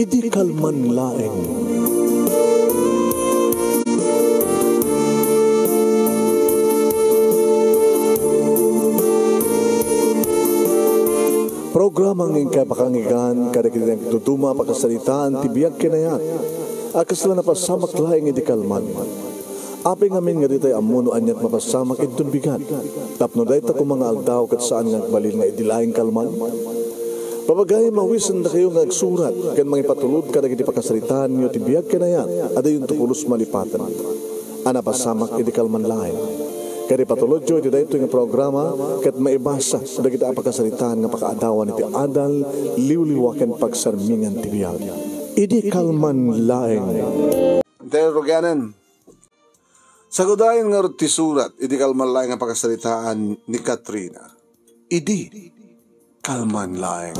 Idi kalman laeng. Programa ng kapakangigan kada kita tutuma pakasalitaan tibiyag kinayat akas lang napasamak laeng idi kalman. Aping amin nga ditay amuno anyat mapasamak itun bigat. Tapno dahi ta kung mga aldaw kat saan nga balil nga idi laeng kalman. Papagay mawisan na kayo nga agsurat kan mga ipatulod kada kiti pakasalitaan nyo tibiyag kinayat ada yung tukulos malipatan. Anapasamak idi kalman laeng. Kaya patulod jo, iti dahito yung programa, kat maibasa, da kita apakasalitaan nga pakaadawan iti adal, liwliwakan pagsarmingan tibiyag. Idi kalman laeng. Pero ganan, sagudayan nga rin tisurat, idi kalman laeng nga pakasalitaan ni Katrina. Idi kalman laeng.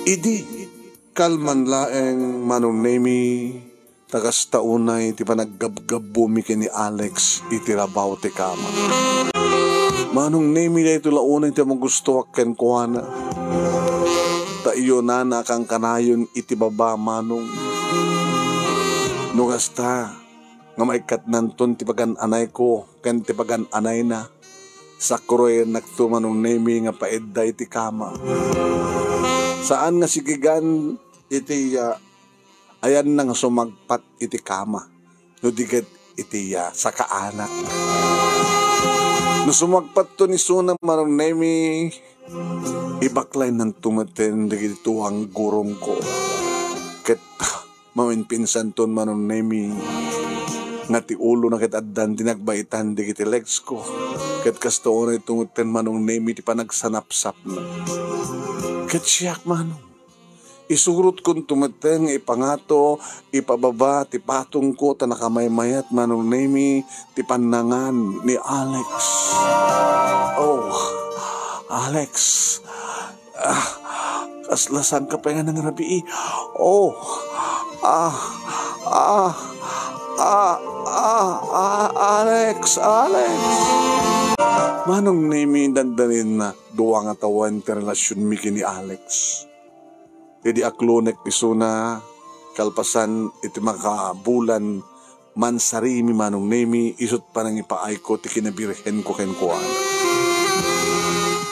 Idi kalman laeng manong nemi, tagas taunay ti panaggabgabumi kini Alex itirabaw ti kama. Manong nemi na ito launay ti magusto akken kuana. Ta iyo na kang kanayon iti baba manong. Nugasta nga maikat nanton ti pagan anay ko ken ti pagan anay na. Sakroy nakto manong nemi nga paedday ti kama. Saan nga sigigan iti ayan nang sumagpat iti kama. No digit iti sa kaanak. No sumagpat to ni Suna marong nemi ibaklay ng tumaten digit tuwang gurong ko. Ket mawin pinsan ton marong nemi nga ti ulo na kitaddan tinagbaitan digit legs ko. Ket kasto na tumaten manong nemi ti panagsanapsap na. Ket siyak manong isurot kong tumateng, ipangato, ipababa, ti patong ko, tanakamaymayat, manong nemi, ti panangan ni Alex. Oh, Alex. Kaslasang ka pa nga ng rabi. Oh, Alex. Manong nemi, dandanin na duwang atawan ti relasyon mi kini Alex. Idi aklonek isuna kalpasan iti makabulan mansarimi manong nemi isut panang ipaay ko ti kinabirhen ko ken kuan.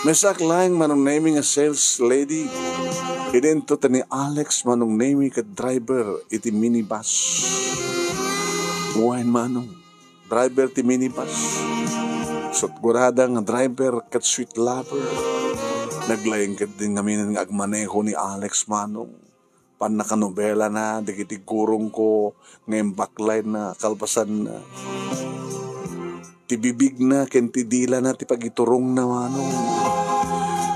Mesak laeng manong nemi nga sales lady. Idento tani Alex manong nemi ket driver iti minibus. Buhain manong driver ti minibus. Sutgurada nga driver ket sweet lover. Naglayang kat din namin ng agmaneho ni Alex manong. Pan nakanobela na, digiti gurong ko, ngayon backline na, kalpasan na. Tibibig na, kentidila na, tipagiturong na manong.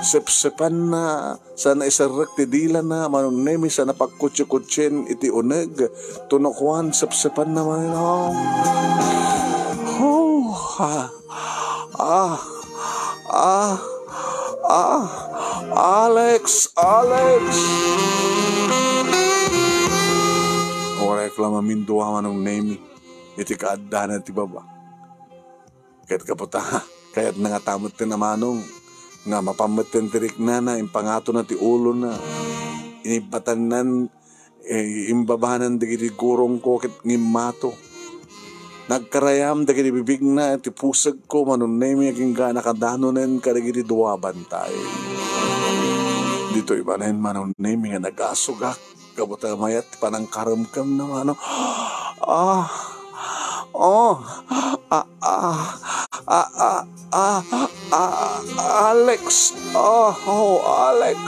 Sepsepan na, sana isarek tidila na, manong nemi, sana pagkutsi-kutsin, iti uneg, tunokwan, sepsepan na manong. Alex! Orek lang maminduwa manong nemi. Iti kaaddanan ti baba. Kaya't kaputa, kaya't nangatamot ti na manong. Nga mapamot ti tirik na, impangato na ti ulo na. Inibatanan, imbabanan digiti gurong ko, kit ngimato. Nagkarayam dagiti bibig na iti pusag ko manong nemi aking gana kadanonen kadagiti duwa bantay. Dito iba na yun manong nemi nga nagasugak kabuta mayat panangkaramkam na manong Alex Alex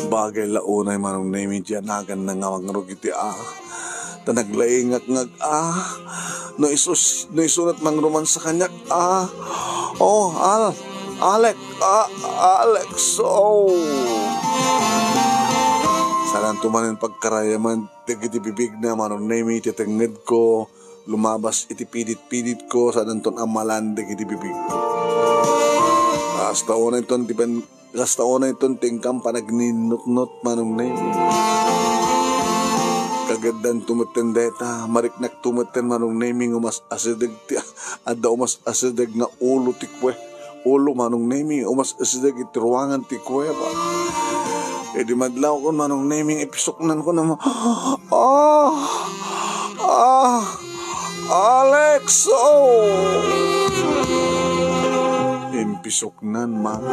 bagay launay manong nemi diyanagan na nga mangrugiti tanaglaingak no isunat mang roman sa kanyak Alex saran tumanin pagkarayaman tigiti bibig na manong nemi titenged ko lumabas iti pidit ko saran ton amalan tigiti bibig ko hasta ona iton tingkam panagninot-not manong nemi kagadan tumuten deta mariknak tumuten manong naming umas asideg ti adda umas asideg nga ulo tikwe ulo manong nemi umas asidag iti ruangan ti kuweba. E di madlaw ko manong nemi ipisuknan ko naman. Alex! Impisuknan man.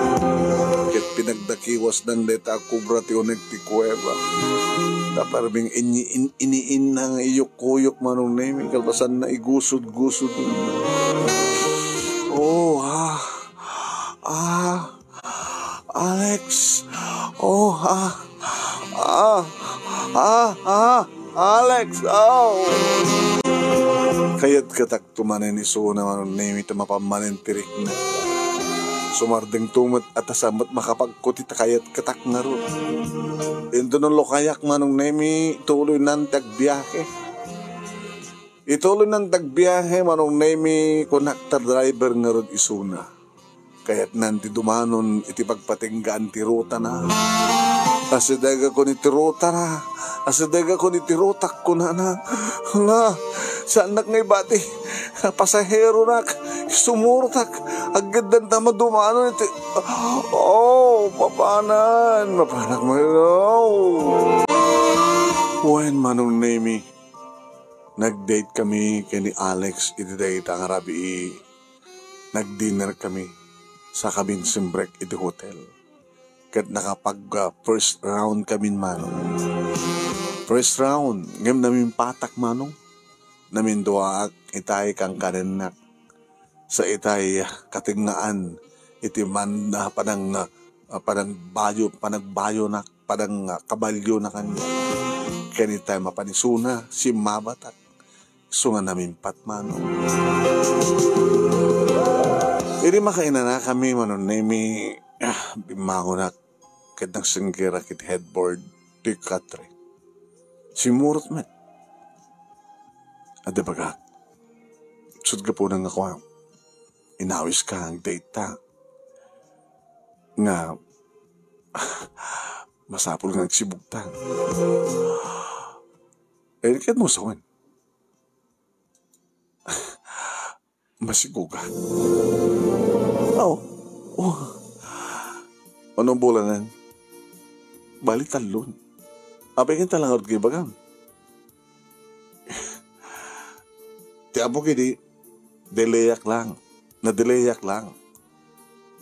Ket pinagdakiwas ng leta kubra ti unig ti kuweba. Taparabing iniin na nga iyok-kuyok manong nemi kalpasan na igusod-gusod. Alex. Alex. Kayat katak tumanin iso na manong nemi tamapamanin tirik na. Sumardeng tumat at asamat makapagkutit kayat katak nga ron. Ito nung lokayak manong nemi tuloy ng tagbiyahe. Ituloy ng tagbiyahe manong nemi konaktar driver nga ron isuna. Kaya't nanti dumanon iti pagpatinggaan ti ruta na. Asidaga ko ni ti ruta na. Asidaga ko ni ti rutak ko na. Hala, saan nak ngay bati? Pasahero nak. Sumurtak. Agad na tama dumanon iti. Mapanan. Mapanak mo yun. When manong nemi, nag-date kami kay ni Alex iti date ang arabi. Nag-dinner kami sa Kabinsim Break iti hotel. Kat nakapag first round kami manong. First round, ngam namin patak manong. Namin duwaak itay kang karenak. Sa itay katingaan iti man panagbayo na padang kabalyo na kanya. Kanitay mapanisuna si mabatak. So nga namin patmanong. Iri makaina na kami manon nemi bimango na kat nagsingkira kit headboard di katre. Simurot man. Ada baga. Sud ka po nang ako. Inawis ka ang date ta. Nga masapol nga nagsibugtan. Eh, kat mo sawan. Masiguga. Anong bulanan? Balik talon. Apay kan talangot kay bagam. Ti abo kidi delayak lang. Nadelayak lang.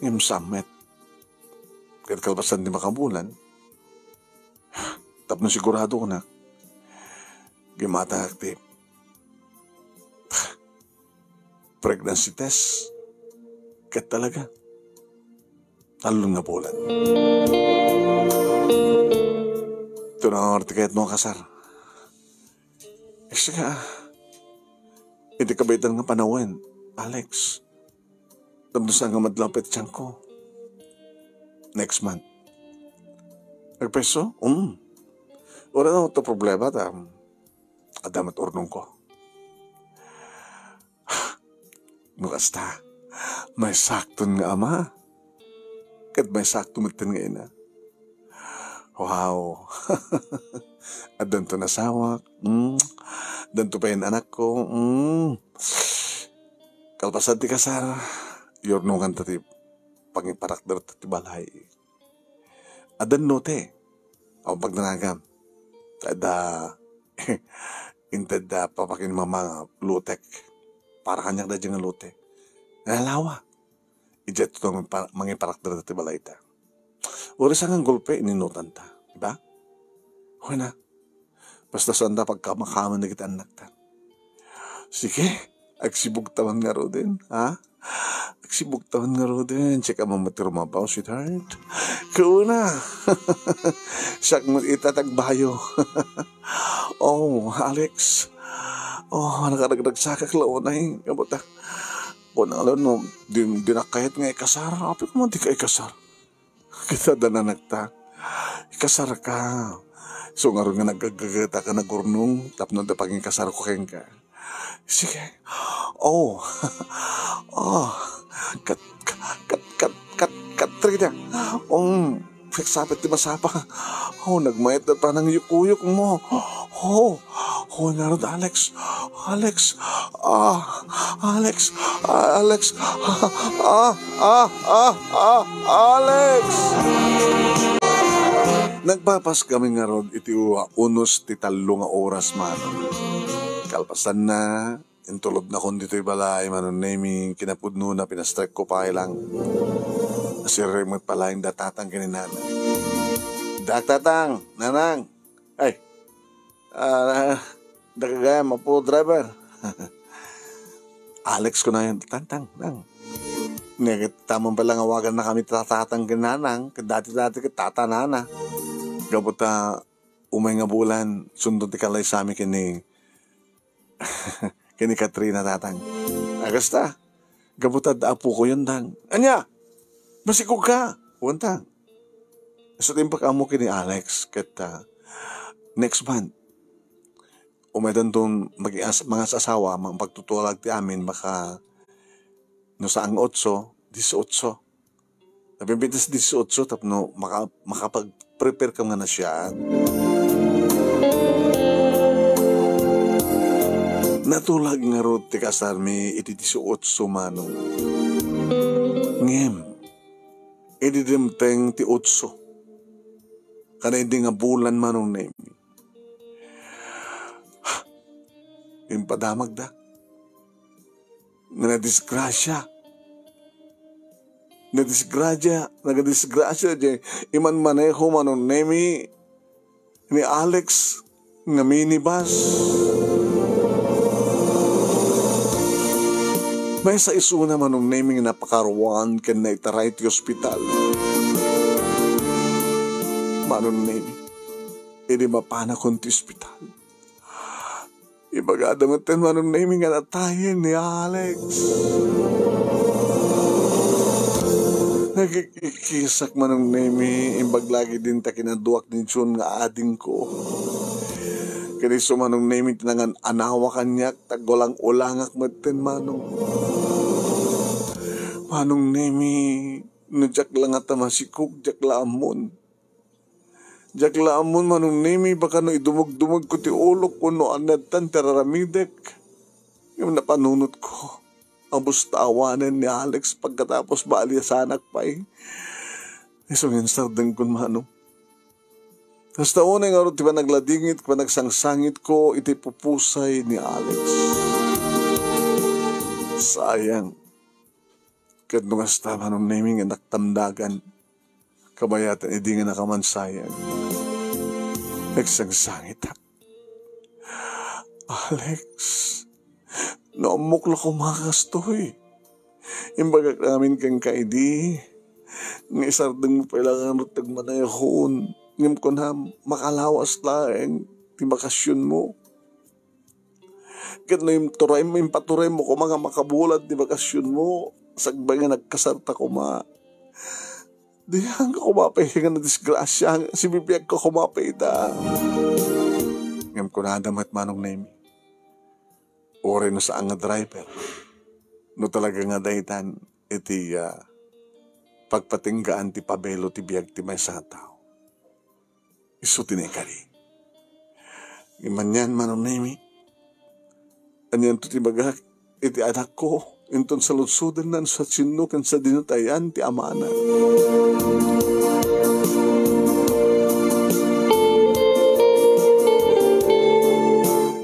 Ngem samet. Kat kalpasan di makabulan. Tapno sigurado ko na. Gimata aktif. Pregnancy test. Kat talaga. Talon na bulan. Ito na ang artikayat mo kasar. Saka, hindi kabaitan nga panawan, Alex. Damdasan nga madlapit siyang ko. Next month. Nagpeso? Wala na ito problema. Adamat urnong ko. Nukasta, may sakton nga ama. Kat may sakto matin nga ina. Wow. At danto nasawak. Danto pa yung anak ko. Kalpasan ti kasar. Yornungan tati pangiparakdar tati balay. Adan note. Ang pagnanagam. Intada papakin mama lutek. Para kanyang dadya nga lutek. Nalawa. Ijet ito mangiparakdar tati balay ta. Uri sa nga gulpe, ininutan ta. Diba? Okay na. Basta sanda pagkamakaman na kita anak ta. Sige, agsibog tawan nga ro din. Ha? Agsibog tawan nga ro din. Tsaka mamatir mabaw, sweetheart. Kauna. Siyak mo itatagbayo. Alex. Nakaragdagsakak launay. Kabuta. Kung alam no, dinakayat nga ikasar. Api ko mo di ka ikasar. Kita dananak ta. Ikasar ka. So nga rin nga nagagagata ka na gurnong. Tapno da paging kasar ko kayang ka. Sige. Katrina. Nagsapit ti masapa. Nagmayat na pa ng yukuyuk mo. Narod, Alex. Alex. Alex. Alex. Nagpapas kami nga rod iti unos ti talo nga oras man. Kalpasan na, intulog na kung dito'y balay manon naming kinapudno na pinastrek ko pa lang. Nasiremot pala yung datatang kininana. Daktatang, nanang. Ay, dakagaya, mapo driver. Alex ko na yun, tantang, nang. Tamang pala nga wagan na kami tatatang kinanang, dati-dati tatanana. Gabuta, umay nga bulan, sundot ti kalay sa amin kini Katrina tatang. Agasta, gabuta daapo ko yun dang. Anya, masikog ka, uwantang. So timpak amo kini Alex, kat next month, umaydan doon mga sasawa, mga pagtutulag ti amin, baka no saang 8, 18. Napimpitas 18, tapno makapag-prepare ka nga na siya. Natulag nga ro ti kasarmi iti 18 manong. Ngem, ididimteng ti 8. Kana hindi nga bulan manong nemi. Yung padamag da. Nadisgrasya. Nagadisgrasya dyan. Iman maneho manong nemi ni Alex nga minibus. May sa isuna manong nemi nga napakaruan ken na itaray ti ospital. Manon nemi, hindi mapana kong ti ospital. Ibagadamutin manon nemi nga natayin ni Alex. Nagikikisak manong nemi, imbaglagi din ta kinaduak ni June nga ading ko. Kaniso manong nemi tinangan anawa kanyak, tagolang ulangak matin manong. Manong nemi, nadyak lang at masikog, jak laamon. Jakla amon manong nemi baka no idumog-dumog ko ti ulok ko no anatan teraramidek. Yung napanunot ko. Ang bustawanan ni Alex pagkatapos baali sa anak pa eh. Isong sardeng kun manong. Tapos taon nga rin tiba nagladingit, tiba nagsangsangit ko iti pupusay ni Alex. Sayang. Kad nung hasta manong nemi nga naktamdagan. Kabayatan, hindi nga nakamansayang. Nagsangsangit ha. Alex, naamok lang ko makastoy. Imbagak namin kang kaidi. Ngisardeng mo kailangan rutag manayahon. Ngim ko na makalawas lang ti bakasyon mo. Kat na yung paturay mo ko mga makabulat ti bakasyon mo. Sagbay nga nagkasarta ko Diyan ka kumapahinga na disgrasya. Si bibiyag ka kumapahita. Ngam ko na adamat manong nemi. Ore no sa nga driver. No talaga nga dahitan iti pagpatinggaan ti pabelo ti biyag ti may sa tao. Isu tinikari. Iman yan manong nemi. Anyan to ti bagak iti anak ko. Inton sa lutsudan nan sa sinukan sa dinutayan ti amana.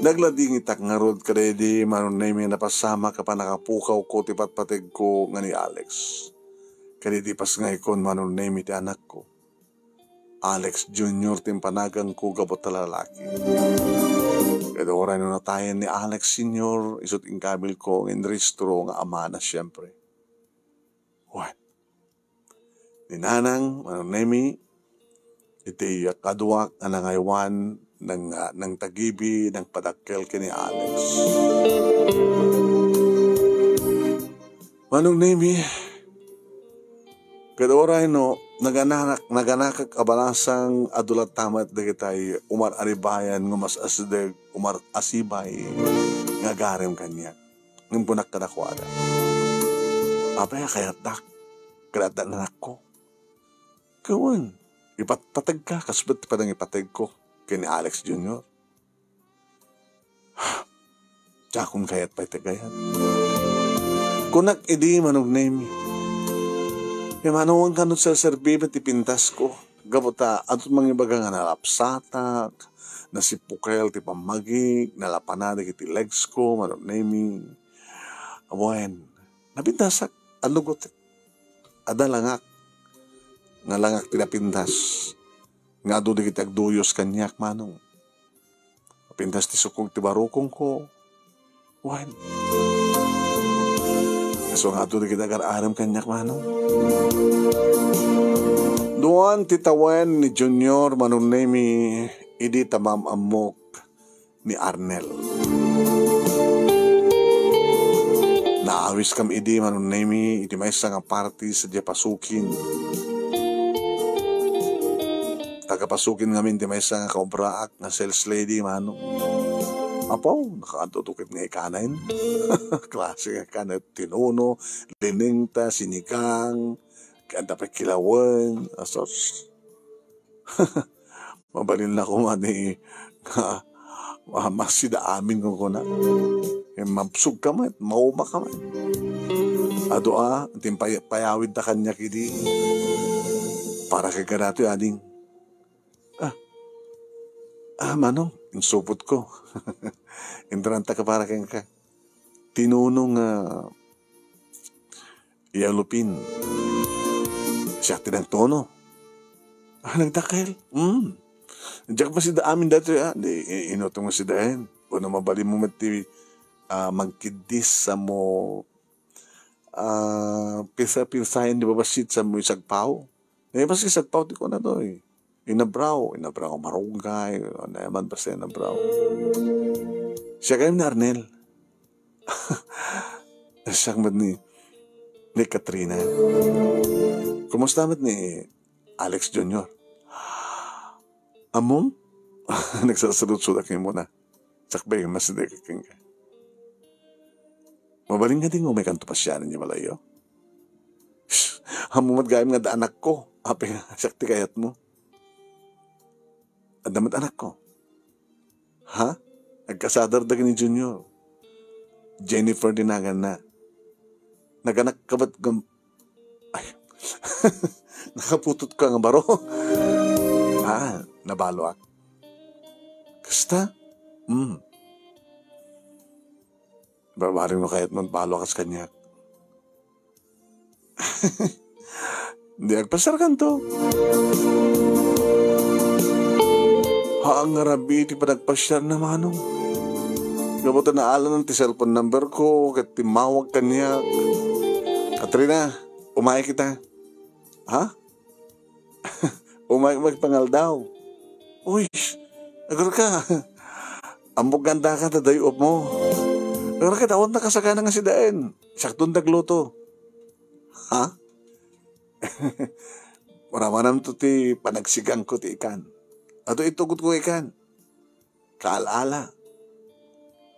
Naglading itak nga rod karedi manon na may napasama ka pa nakapukaw ko ti patpatig ko nga ni Alex. Karedi pas nga ikon manon na ti anak ko. Alex Jr. timpanagang ko gabot na lalaki. Kaya oray na natayan ni Alex Sr. isot inkabil ko ng inrestro nga ama na siyempre. What? Ninanang, manonemi, iti kaduak na nangaywan ng tagibi ng padakkel kini Alex. Manonemi, kaya oray no, naganakak kabalasang adulat tamat da kitay umar aribayan ng mas asdeg umar asibay nga garem kanya ng punak kadakwada. Apaya kaya dak kaya anak ko. Kawan, ipatpatag ka, kasabot pa nang ipatag ko kay ni Alex Jr. Tsakon kayat pa'y tagayan. Kunak idi manog name. Yung manuwang kanot sa serbibat ipintas ko. Gabuta, at mga ibaga nga nalapsatak, nasipukel ti pamagig, nalapanada kiti legs ko, manog name. Abuhin, napintasak, alugot. Ada langak, nga langak tinapintas. Nga ado di kiti agduyos kanyak manong. Pintas ti sukog ti barukong ko. Abuhin. So nga ito kita aram kanyak manong. Doon titawan ni Junior manunemi idi tamam amok ni Arnel. Naawis kam idi manunemi iti may nga party sa diya pasukin. Tagapasukin ngamin ti may nga kaubraak na sales lady manong. Apo, nakaantutukit nga ikanain. Klase nga ikanay, tinuno, liningta, sinigang, kanda pa kilawan, asos. Mabalin na ko man masida amin ko na. Mapsug ka man, mauma ka man. Ado payawid na kanya kidi. Para kay ganato ading. Manong, insupot ko. Indranta ka para kang ka. Tinunong ialupin. Siya tinang tono. Nagdakil. Diyak pa si da amin dati. Inotong mo si dahin. Kung mabali mo mati magkidis sa mo pisa-pisahin di ba basit sa mo isagpaw. Mas isagpaw di ko na to eh. Inabraw ang marunggay, naman basta inabraw. Siya kayo ni Arnel. Siya kayo ni Katrina. Kumusta mat ni Alex Jr.? Among? Nagsasalot-sulat kayo muna. Sakbay, mas hindi kaking ka. Mabaling nga din may kanto pa siya ninyo malayo. Hamumad gayam nga da anak ko. Ape nga, sakti kayat mo. Adamat anak ko. Ha? Nagkasadardag ni Junior. Jennifer dinagan na. Naganak ka ba't ay. Nakaputot ka nga baro. Nabalo ak. Kasta? Babaring mo kaya't balo ka sa kanya. Hindi agpasarkan to. Ang ngarabi, iti pa nagpasyar na manong. Gabutan na alam ng ti cellphone number ko, kat timawag kanya. Katrina, umay kita. Ha? Umay magpangal daw. Uy, agar ka. Ambog ganda ka, tadayop mo. Agar ka, tawad na kasagana nga si Daen. Saktong nagluto. Ha? Maramanam to ti panagsigang ko ti ikan. Ato itugot ko ikan. Kaalaala.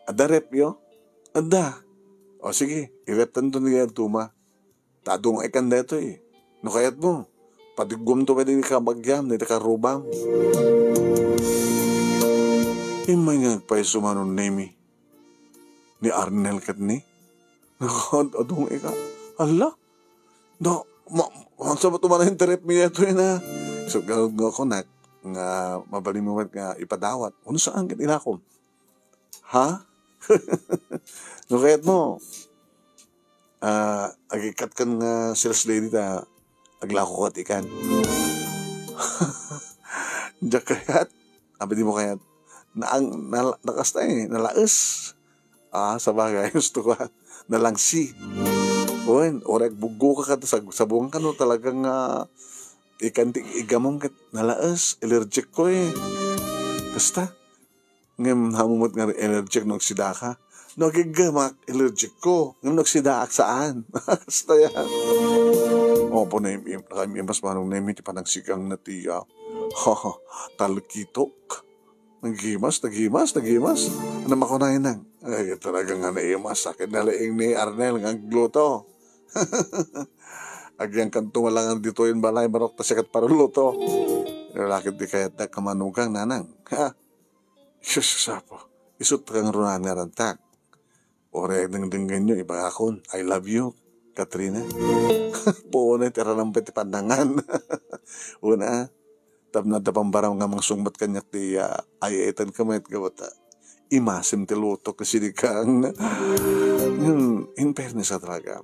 Ada rep yo? Ada. O sige, irep tanto niya tuma. Tadong ikan dito eh. No kayat mo. Patigum to pwede ni kabagyam, ni takarubam. Imay nga nagpaisumanon nemi. Ni Arnel kat ni. Adong ikan. Ala? No, sa bato man ang rep niya ito na. So, gano'n ako nga mabalimawat nga ipadawat. Ano saan kat ilakom? Ha? No kayat mo, agikat kan nga sales lady ta, aglako kat ikan. Diyak kayat, sabi di mo kayat, nakasta nalaes. Sa bagay, gusto ko, nalangsi. Orek bugo ka sabungan ka no, talagang ikan igamom kat nalaes, allergic ko eh. Basta, ngam hamumot nga allergic nung sida ka. Nagigamak, allergic ko. Ngam nagsidaak saan? Basta yan. Po na nakamimbas manong nemi ti panagsigang na tiya. Talkitok. Nagimas. Ano makunahin nang? Ay, talagang nga naimas. Akin nalaing ni Arnel ng gluto. Agyang kanto nga lang dito yung balay marok ta sikat para luto. Lalakit di kayat na kamanugang nanang. Ha? Sapo. Isut kang runan nga rantak. Ore ng dinggan nyo, iba akon. I love you, Katrina. Po na tira ng pati pandangan. Una, tab na tapambarang nga mga sungbat kanyak di ayaetan kamayat gawata. Imasim ti luto kasi di kang in fairness talaga.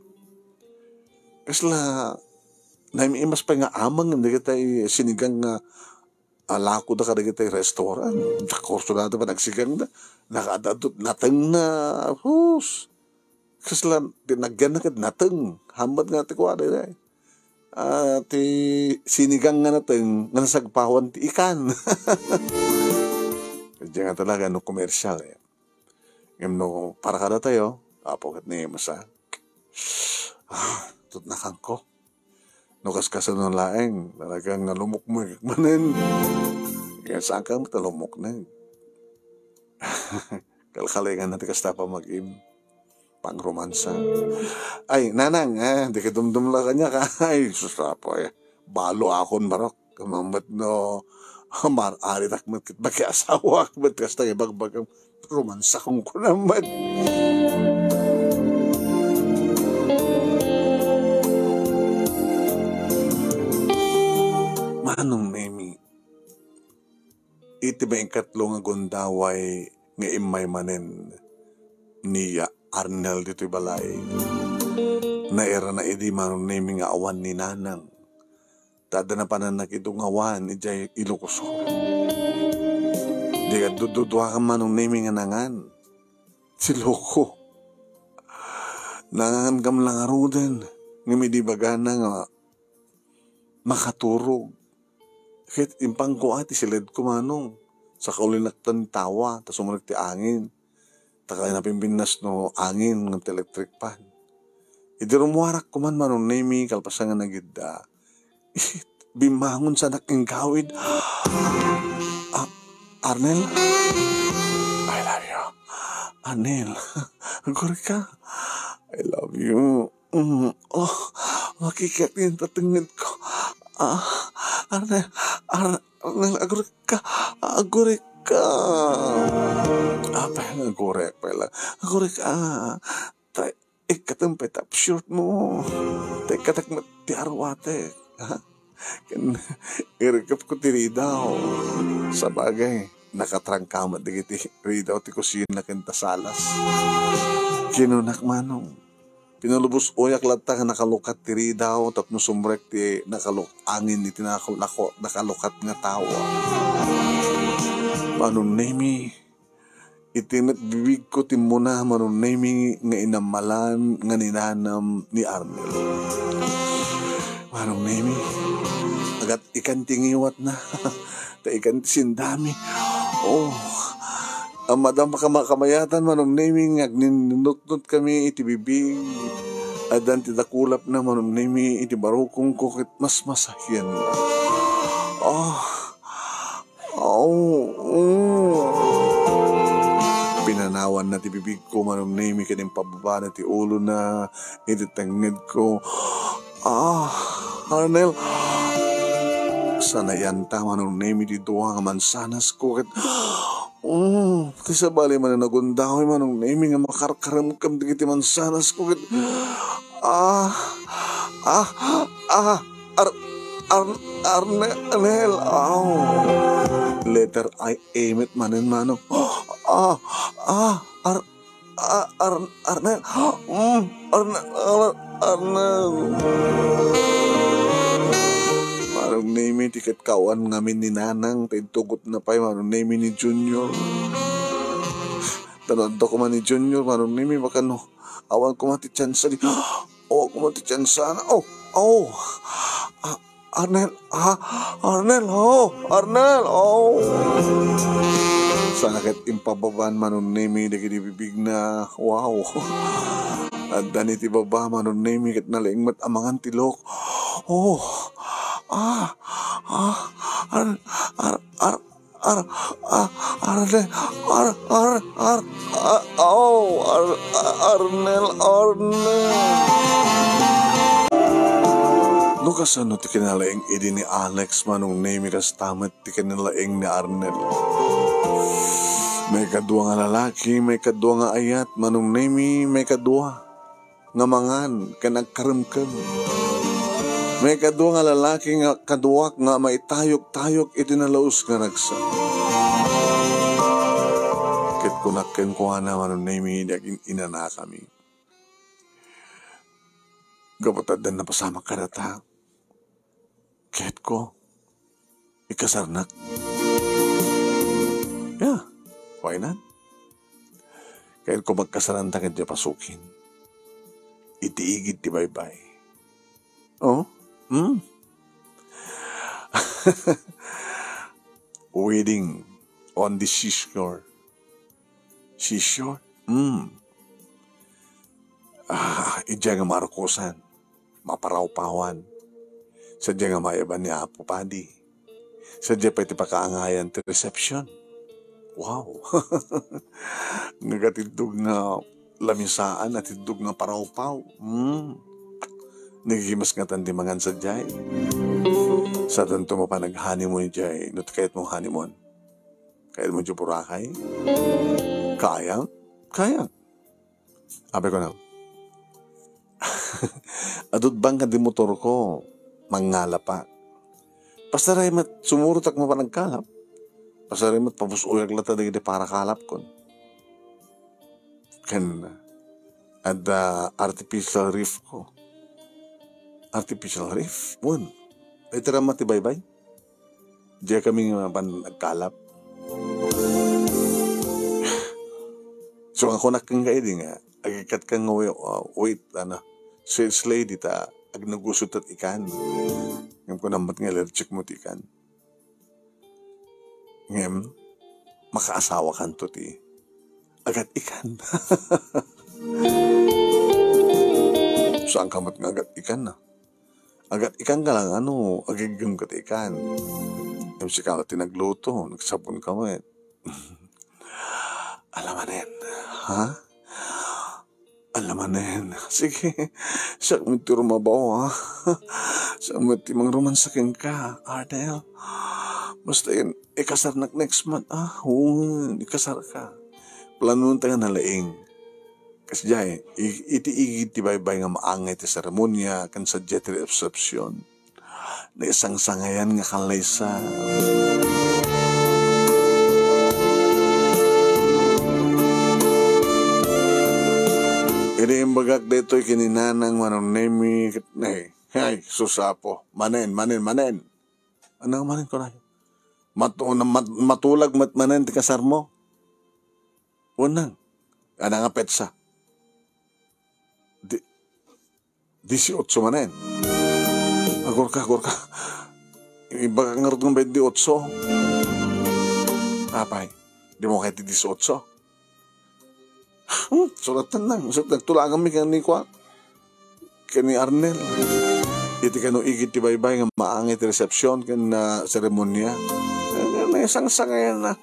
Kasla naimimas pa nga amang hindi kita sinigang nga alako da kada kita restaurant. Kurso na ito pa nagsigang na nakadadot natang na hus. Kasla dinagyan na kad natang hamad nga ti kuwada na ti sinigang nga natang nga nasagpawan ti ikan. Diyan nga talaga no komersyal eh. Yung no para kada tayo apokat ni masa tut nakang ko. No kaskasan ng laeng, talagang nalumok mo manin. Kaya saan ka matalumok na. Kalkalingan natin kasta pa mag-im. Pang-romansa. Ay, nanang, di ka dumdum lang kanya ka. Ay, susapo eh. Balo akon marok. Kamambat no, mar-ari takmat kit baki-asawa. Ba't kasta ibag-bagang romansa kong kunamat. Manong nemi, iti ba yung katlong agundaway nga imay manen niya Arnel dito'y balay. Na era na idi manong nemi nga awan ni nanang. Tada na pananak itong awan, ijay ilukuso. Di ka dududwa ka manong nemi nga nangan. Si loko. Nangan kam lang aruden. Nga may di bagana nga makaturog. Kahit impang ko ati silid ko manong. Sa kaulinaktan tawa, ta sumulag ti angin. Takay na pimpinas no angin ng electric pan. Idi rumuwarak ko man manong nemi kalpasangan na gidda. Bimangon sa naking gawid. Arnel? I love you. Arnel, agor ka. I love you. Oh, makikit yung tatangin ko. Arnel, agor ka. Agor ka. Apa yang agor pala? Agor ka. Ikatang petap shirt mo. Ikatak matiarwate. Kan irikap ko ti Ridaw. Sa bagay, nakatrangkamat digiti Ridaw ti kusina kenta salas. Kinunak manong. Pinalubos oyak lata nga nakalukat ti Ridaw tapno sumrek ti angin iti nakalukat nga tawa. Manong nemi, itinat bibig ko ti muna manong nemi nga inamalan nga ninanam ni Arnel. Manong nemi, agat ikan tingiwat na. Ta ikan sindami. Oh, ang madam makamayatan manong naming agninunot kami iti bibig. Adan ti dakulap na manong nami iti barukong kukit mas masahyan. Pinanawan na ti bibig ko manong nami kaning pababa na ti ulo na iti tangid ko. Arnel, sanayanta manong nami ti duwa nga mansanas kukit. Kisa bali man na nagundahoy manong nami nga makarkaramkam digiti mansanas kukit. Arnel, letter I aim it manin manong. Arnel, Arnel. Manong name tiket kawan ngamin ni nanang, tintugot na pa'y manong name ni Junior. Tanod ko man ni Junior, manong name makano, awan ko mati tsansa di. Kumati tsansa na. Arnel, Arnel. Sanakit impababan manong name di bibig na, wow. At daniti baba manong name kat nalaingmat amangan tilok. Arnel. No kasano ti kinalaing idi ni Alex manong name kas tamat ti kinalaing ni Arnel. May kadua nga lalaki, may kadua nga ayat, manong name may kadua nga mangan kanagkaramkam. May kadua nga lalaki nga kaduak nga maitayok-tayok iti nalaus nga nagsa. Kit kunakken ko na manong name naging inana kami. Gapatad na napasama karata. Kahit ko, ikasarnak. Yeah, why not? Kahit ko magkasaranta kahit di pasukin. Itiigid ti bye-bye. Oh? Wedding on the seashore. Seashore? Ija nga marukusan. Maparaw-pawan. Sadya nga mayaban ni Apo Padi. Sadya pa iti pakaangayan ti reception. Wow! Nagatidog nga lamisaan at tidog nga paraw-paw. Nagigimas nga tandimangan sadya. Sa tanto mo pa nag-honeymoon dya. Not kahit mong honeymoon. Kahit mo dya Boracay. Kaya? Kaya. Abe ko na. Adot bang ka di motor ko? Mangala pa. Pasaray mat sumurutak mo pa nagkalap. Pasaray mat papusuyag lata di para kalap kon. Kan artificial reef ko. Artificial reef? Bun. Ay tira mati bye-bye. Diya kami nga nagkalap. So ako nakang kaidi nga. Agikat kang wait, sales lady ta. Ag nagusot at ikan. Ngayon ko naman nga allergic mo ikan. Ngayon, makaasawa kan to ti. Agat ikan. Saan ka mat nga agat ikan na? Agat ikan ka lang, agigam ka ti ikan. Ngayon si ka tinagluto, nagsabon ka mo Alamanin, ha? Alamanin. Sige, siya mo iti rumabaw, ha? Siya mo iti mang romansakin ka, Ardel. Basta yun, ikasar next month, ikasar ka. Planon tayo na laing. Kasi dyan, iti-igit ti bye-bye nga maangay ti seremonya, kan sa jet reception. Na isang sangayan nga kalaysa. Ini bagak deto'y kininanang manong nemi, hey, susapo, manen. Anong manen ko na? Matulag manen ti kasar mo. Unang, nga petsa. 18 manen. Agor ka. Ibaga nga rin ng 28. Apay, di mo kahit 18. Suratan lang. Nagtulagan mi kani kwa. Kani Arnel. Iti kano igit ti bye-bye nga maangit reception kan na seremonya. Isang sangayan na.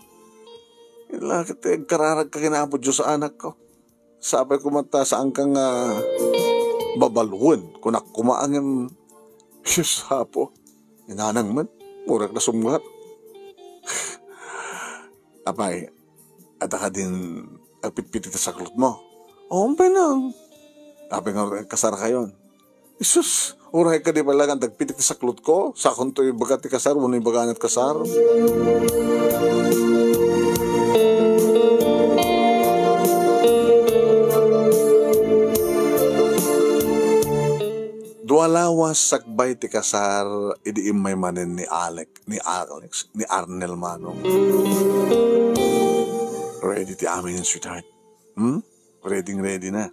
Ilakit kararag ka kinapod Diyos sa anak ko. Sabi ko mata saan kang babaluan. Kunak kumaangin Diyos hapo. Inanang man. Murag na sumgat. Apay. At ka din agpit-pitit sa saklot mo. Umpay nang. Sabi nga, kasar kayon. Isus, uray ka di pala nga tagpitit sa saklot ko. Sa akong to yung bagat ti kasar, muna yung baganat kasar. Dualawas sakbay ti kasar, idiim may manin ni Arnel Manong. Ready ti amin yung sweetheart. Ready na.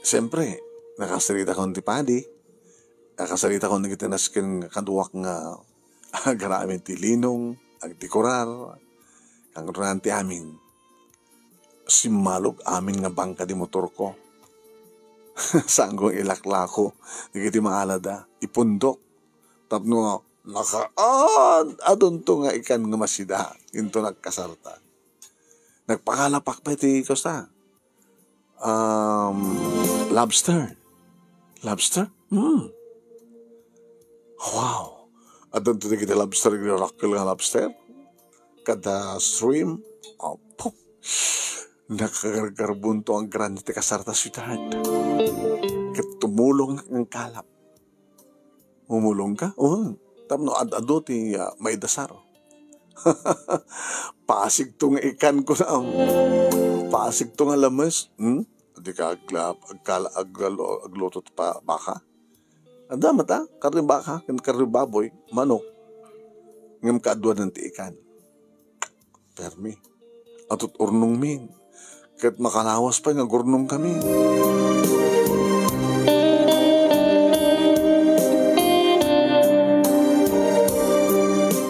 Siyempre, nakasalita ko ti Padi. Nakasalita ko nagitanas kin kaduwak nga garamin ti Linong, agtikurar, kang runan ti amin. Simalog amin nga bangka di motor ko. Saan ko ilaklako, nagiti maalada, ipundok. Tapno adon to nga ikan nga masida, into nagkasarta. Nagpakalapak pa iti kosta. Lobster. Lobster? Wow! At doon kita lobster, rockle nga lobster. Kada stream, pop! Nakakarbunto ang grande kasarta syudad. Kat tumulong ang kalap. Umulong ka? Oo. Tapno ad-ado ti may dasar. Pasig to nga ikan ko na. Pasig to nga lamas. Di ka agluto pa baka. Anda mata, karne baka, karne baboy, manok. Ngam kaadwa ng ti ikan. Permi. Atut urnong min. Kahit makalawas pa nga gurnong kami.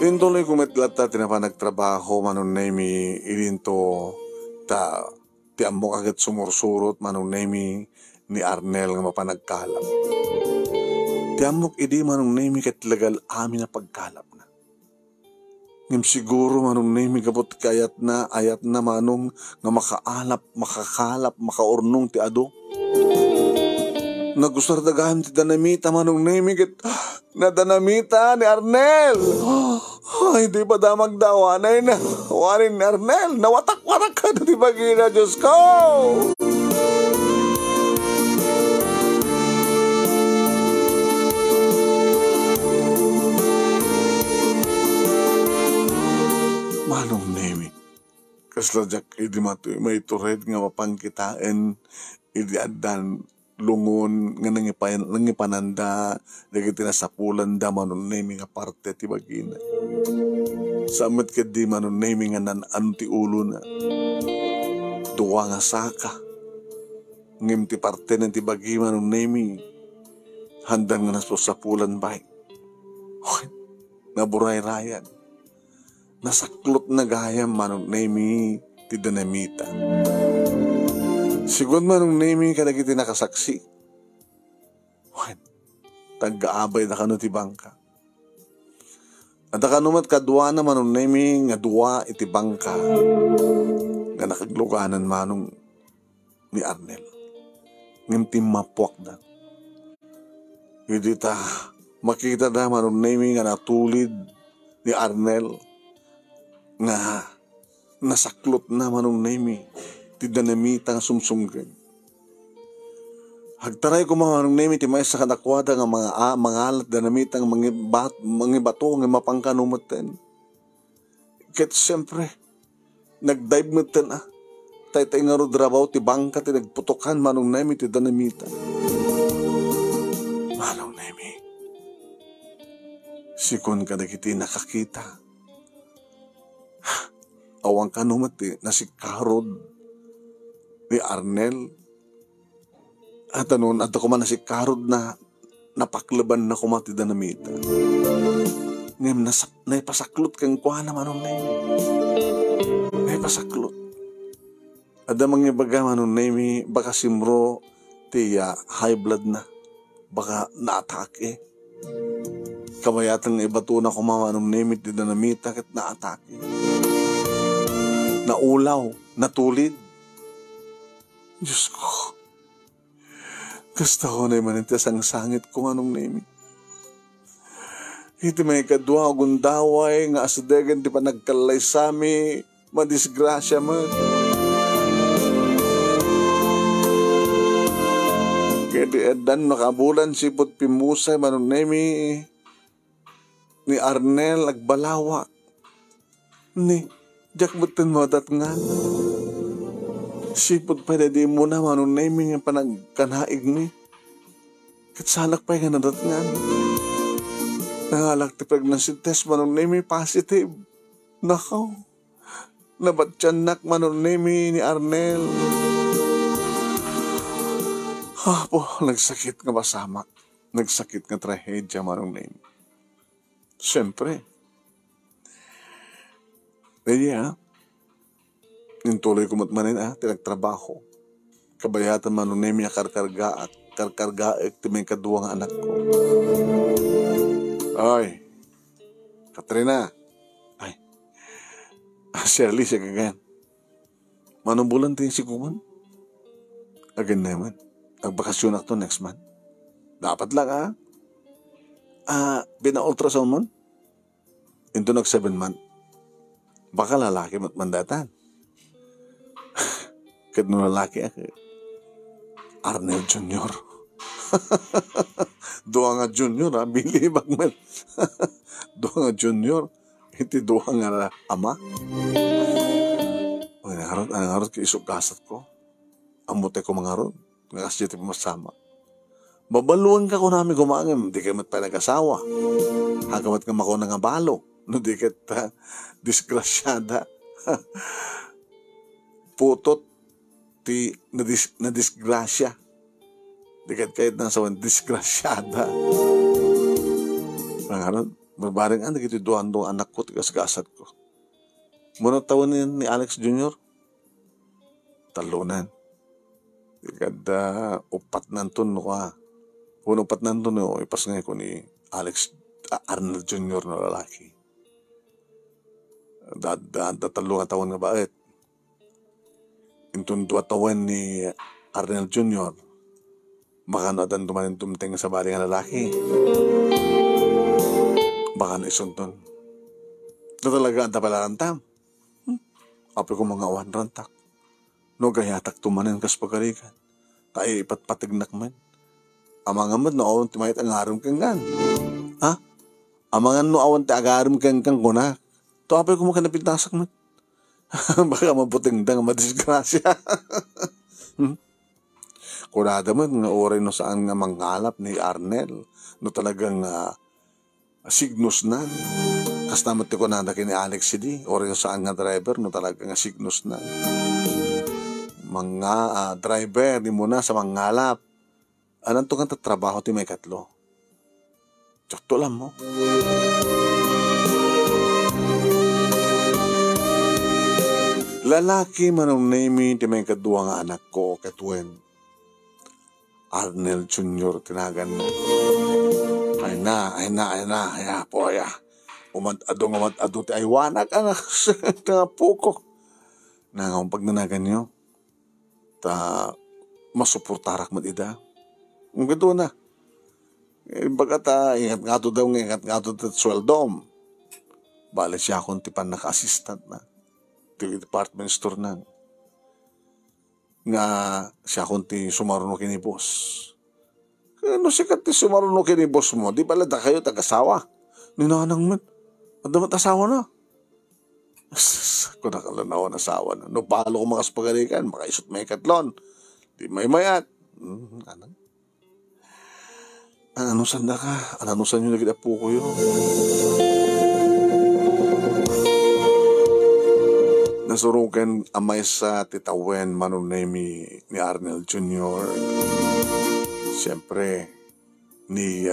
Pintuloy kumitlata tinapa nagtrabaho manon nemi ilinto ti amok agad sumursurot manon nemi ni Arnel nga mapanagkalap. Ti amok idi manon nemi ket legal amin na pagkalap na. Ngem siguro manon nemi gabot kayat na ayat na manong nga makaalap, makakalap, makaurnong ti ado. Nagusar dagahan ti danamita manong nemi ket na danamita ni Arnel. Ay, di pa damag dawanay na. Warin ni Arnel, nawatak-watak ka na di bagina, Diyos ko! Manong nemi, kasladyak idi matoy may tured nga mapangkitain, idi adan lungon nga nangipananda dagiti nasapulan da manon nemi nga parte ti bagina. Samit ket di manon nemi nga nan ti ulo na. Duwa nga saka. Ngem ti parte ng ti bagi manon nemi handang nga nasapulan bay. Naburay-rayan. Nasaklot na gayam manon nemi ti danamita. Sigod manong nemi kadagiti nakasaksi. Tag-aabay na kano ti bangka. At kanumat kadwa na manong nemi nga duwa iti bangka nga nakagluganan manong ni Arnel. Ngem ti mapuak na. Hindi ta makita na manong nemi nga natulid ni Arnel nga nasaklot na manong nemi ti danamita nga sumsunggan. Hagtaray ko mga nemi ti may sa kadakwada nga mga alat danamita nga mga bato nga mapangkanumutan. Ket siyempre, nagdive mutan tay nga rodrabaw ti bangka ti nagputokan manong nemi ti danamita. Manong nemi, sikon ka dagiti nakakita. Awang kanumat ti nasikarod ni Arnel. At anon, at ako man na si Karod na napaklaban na kumati danamita. Ngayon, naipasaklot kang kuha naman nung nemi. Naipasaklot. At damang ibaga man nung nemi, baka simro, tiya, high blood na. Baka na-atake. Kamayatang ibato na kumama nung nemi, ti danamita, kat na-atake. Naulaw, natulid. Diyos ko, gusto ko na yung manitas ang sangit kung anong nemi. Iti may kadwa o gundaway nga asadegan di pa nagkalay sami, madisgrasya man. Kaya di edan nakabulan sipot pimusay manong nemi ni Arnel agbalawa. Ni, jakbutin mo dat nga. Sipot pa di mo na manong naming yung panagkanaig ni. Katsalak pa yung nadat nga. Nangalak ti pregnancy test manong naming positive. Nakaw. Nabatyanak manong naming ni Arnel. Po, nagsakit nga masamak. Nagsakit nga trahedya manong naming. Siyempre. Hindi Nintuloy ko matmanin tinagtrabaho. Kabayatan manong nemi karkarga ti may kaduwang anak ko. Ay, Katrina. Ay, Shirley siya kagayan. Manong bulan tayo si Kuman? Again naman. Agbakasyon ako next month. Dapat lang Pina-ultrasound mo? Into nag 7 month. Baka lalaki mandatan. Kahit nung lalaki Arnel Jr. Doa nga Junior, bilibag man. Doa nga Junior, hindi doa nga ama. Ang harot kay isok kasat ko. Amute ko mga harot. Nga kasi dito masama. Babaluan ka ko namin gumangam. Di kayo matpa nag-asawa. Hagamat nga mako nga balo. No di kat disgrasyada. Putot ti na disgrasya. Di kat kahit nasa disgrasyada. Ang harot. Babaring ito doon anak ko. Tigas-gasat ko. Muna taon ni Alex Jr. Talunan. Kada upat nanton no ka. Kung upat nanton no, ipas nga ko ni Arnel Jr. na lalaki. Tatlong taon nga bakit? Intong 2 taon ni Arnel Jr. Baka na dan tumanin tumting sa bali nga lalaki. Baka na isunton. Ito talaga ang tapalarantam. Apo ko mga awan rantak. No gayatak tumanin kas pagkarikan. Tayo ipatpatignak man. Amangan mo no awan timayat ang aram kang gan. Ha? Amangan no awan ti agaram kang kuna. To apo ko mga napintasak man. Baka mabuting dang madisgrasya. Kurada man nga oray no saan nga manghalap ni Arnel. No talagang signus na. Kastamat ko na ni Alex CD. Oray no saan nga driver no talagang signus na. Mga driver di muna sa manghalap. Anong to nga trabaho ti may katlo? Tsakto lang mo. Lalaki manong name ti may kadua nga anak ko katuen. Arnel Jr. tinagan mo. Ay na. Po ya. Umad-ado ti aywanak anak sa puko. Nangawang pagnanagan nyo. Masuportarak mo ida. Ang gado na. Bagat ingat nga to daw sweldom. Bale siya akong tipan naka-assistant na. Department store na. Nga siya akong ti sumaruno kini boss. Ano sikat ti sumaruno kini boss mo? Di pala da kayo tag-asawa. Ninanang man. Madamat asawa na. Kung nakalanaw na asawa na. No palo ko makaspagalikan. Makaisot may katlon. Di may mayat. Ano sanda ka? Ano saan nyo nagitapo ko yun? Nasurukan amay sa titawen manunemi ni Arnel Jr. Siyempre, ni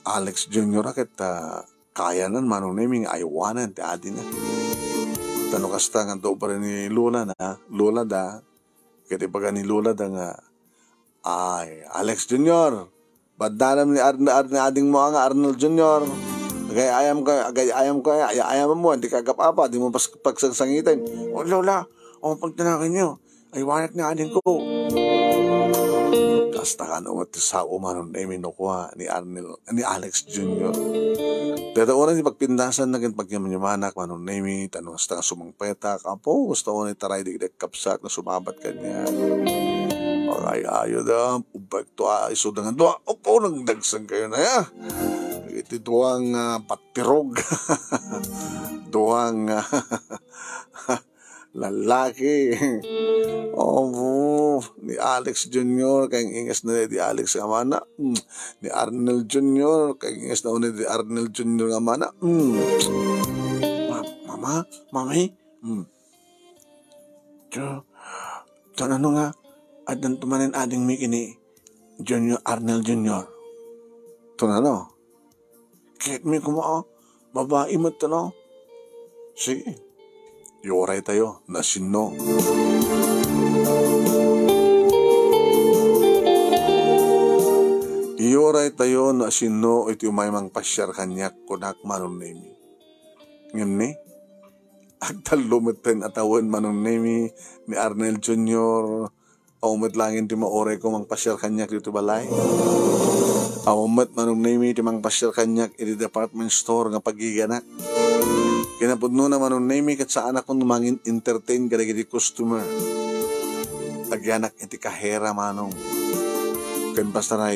Alex Jr. Akit kaya nan manunemi nga aywanan ti adi na. Tanong kasta nga do pa rin ni Lola na. Lola da. Kaya baga ni Lola da nga ay, Alex Jr. Badalam ni ading mo nga Arnold Jr. Ayam mo, hindi ka kapapa, di mo pagsagsangitin. O Lola, pagtanakin nyo, ay wanat ni ading ko. Kasta ka naman sa umanon na iminukuha ni Alex Jr. Dito oras ni pagpindasan naging pagyaman-yamanak, manon na imi, tanong hasta nga sumangpetak, apo, gusto ko ni taray di kapsak na sumabat kanya. Ay da, ubag to isudangan do. Opo, nagdagsan kayo na ya. Ito doang patirog. Doang lalaki. Opo, ni Alex Jr. Kayang ingas na di Alex Amana. Ni Arnel Jr. Kayang ingas na una di Arnel Jr. Amana. Mami. Diyan ano nga? At nang tumanin ading Mickey ni Arnel Jr. Ito na no. Kahit may kumao, babae mo ito no. Sige. Yoray tayo, nasino. Yoray tayo, nasino, ito yung may mang pasyar kanyak kunak manon nemi. Ngayon ni, agtalumitin atawan manon nemi ni Arnel Jr. O umitlangin di maoray ko mang pasyar kanyak dito balay. Awamat manong nami ti mang pasyal kanyak iti department store nga pagiganak. Kinapudno na manong nami kat sa anak kong mangin entertain kada iti customer. Agyanak iti kahera manong. Kan basta na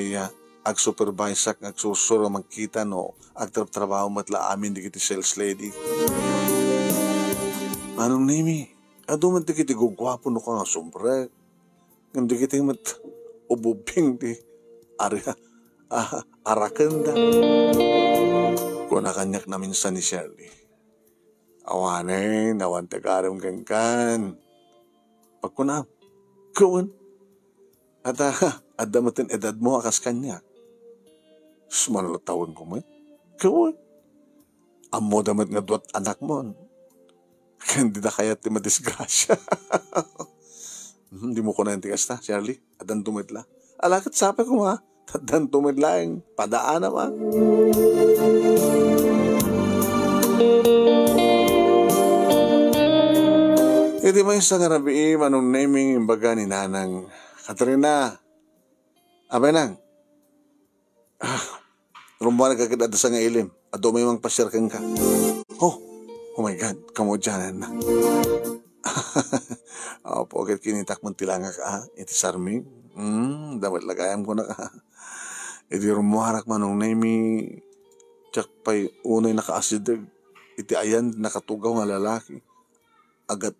ag supervise ag susuro magkita no ag trabaho matla amin di kiti sales lady. Manong nami, aduman di kiti gugwapo no ka nga sombre. Ngam di kiti mat ububing di area. Arakan da. Kung nakanyak na minsan ni Shirley. Awanin, awan tagarong kangkan. Pagkunam, kawan. At adamatin edad mo akas kanya. Sumanalataon ko man. Kawan. Amo damat nga duat anak mo. Hindi na kaya ti madisgrasya. Hindi mo ko na yung tigas na, Shirley. Adan tumitla. Alakat sabi ko ha. Dan tumidlaing padaan naman. Iti may isang arabi manong naming imbaga ni Nanang Katrina. Abay nang. Rumbuan kagad ada sa nga ilim. Ado may mang pasyarkan ka. Oh my God. Kamo dyanan na. Opo, agad kinitak mong tilanga ka. Iti sarming. Dapat lagayam ko na ka. Iti rumuharak manong nami tsak pa'y unay nakaasidag iti ayan nakatugaw nga lalaki agat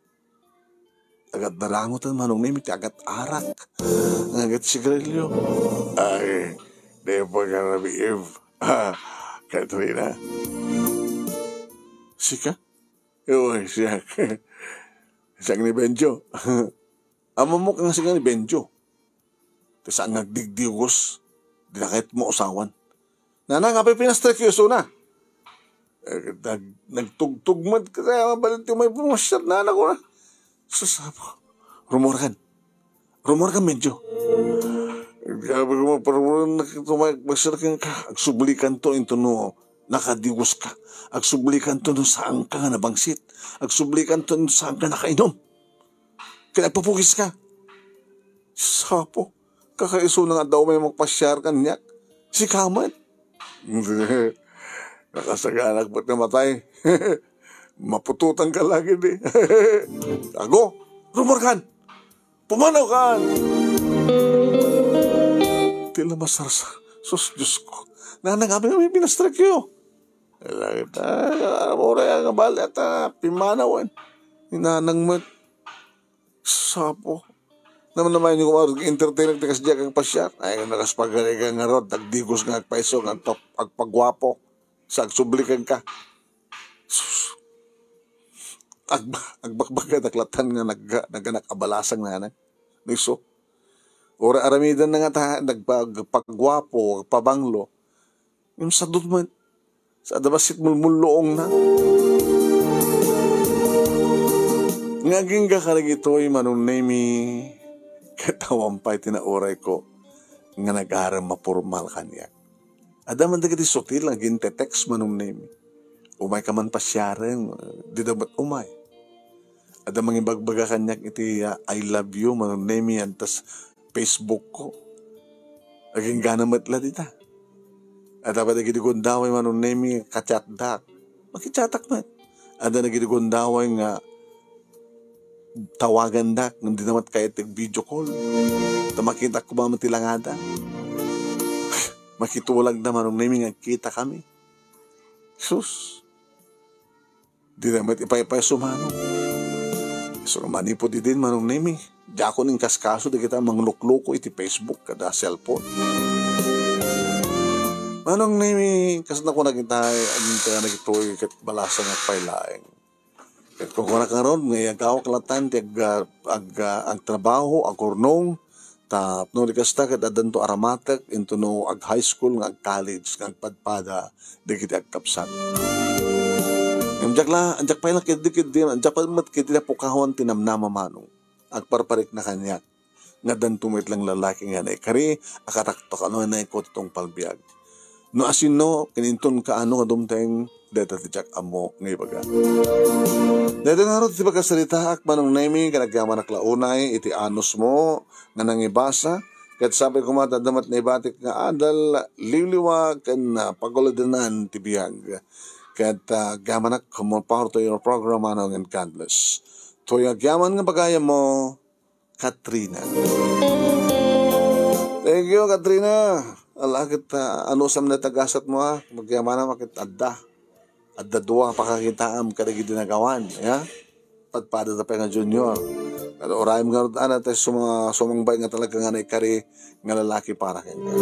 narangutan manong nami iti agat arak agat sigarilyo ay di po ka nabiib Katrina sika? Ewan siya siyang ni Benjo amamok nga siya ni Benjo tisang nagdigdigos dinakit mo usawan. Nanang, apay pinastrek yung suna. Nagtugtugmad ka kaya mabalit yung may pumasyar na anak ko na. Sasapo. Rumorkan medyo. Sabi ko magmasyar ka. Agsublikan to into no nakadigos ka. Agsublikan to no saan ka nga nabangsit. Agsublikan to no saan ka nakainom. Kaya nagpapugis ka. Sapo. Kakaiso na nga daw may magpasyar kanyak. Si Kamat. Nakasaganak ba't namatay? Mapututan ka lagi di. Ako, rumorkan. Pumanaw ka. Tila masarsa. Sus, Diyos ko. Nanang kami may pinastrek yun. Langit mura yung bali at pimanawan. Nanang mat. Sapo. Naman yung entertain ng tikas diya kang pasyar. Ay, nakaspagari ka nga rod, nagdigos nga agpaiso, agpagwapo, sa agsublikan ka. Sus. Agbakbaga, naklatan nga naganabalasang nanan. Niso. Ora aramidan na nga ta, nagpagwapo, agpabanglo. Yung sa doon sa adabasit mulmuloong na. Ngaging kakarag ito'y manong nami katawampay tinauray ko nga nag-aram mapurmal kanyak. Adaman dagiti sutil ang gintetext manong name. Umay ka man pasyaren, di dapat umay. Adamang ibagbaga kanyak iti I love you manong name yan tas Facebook ko. Aging ganamatla dita. At dapat nagiti gundaway manong name kachatdak. Makichatak man. Ada nagiti gundaway nga tawagan dak, hindi naman kahit video call. Makita ko ba matilangada? Makitulag naman nung naming kita kami. Sus. Di naman ipay-ipay sumano. So manipo di din manong naming. Di ako ning kaskaso di kita manglukloko iti Facebook kada cellphone. Manong naming kasi na ko nagintay aging kaya nagitoy kat balasang at paylaeng. Kung kuna ka ron, may agawak latan, ag trabaho, ag kurnong, no likasta kat adan to aramatek, into no ag high school, ag college, ag padpada, di kiti ag kapsat. Anjak pa ilang kidikid din, anjak pa mat kiti na pukawan tinamnama manong, ag parparik na kanyak, nga dan tumit lang lalaki nga na ikari, akarakto ka no na ikot itong palbiag. No asin no, kininton ka ano kadumteng, deta tijak amo ngay baga. Deta nga ron, tibaga salita ak manong naimi, kanagyaman aklaunay, iti anos mo, nga nangibasa, Kat sabi ko matadamat na ibatik nga adal liliwag kan paguladanan tibiyag. Kat gamanak kumapahor to your program anong and godless. Toy agyaman nga bagaya mo, Katrina. Thank you, Katrina. Alakit anusam na tagasat mo ha. Magyamana makit adda. Adda duwa pakakitaam kadagi dinagawan. Ya? Padpada ta pa nga junior. At orayim nga rin tayo sumangbay nga talaga nga na ikari nga lalaki para kanya.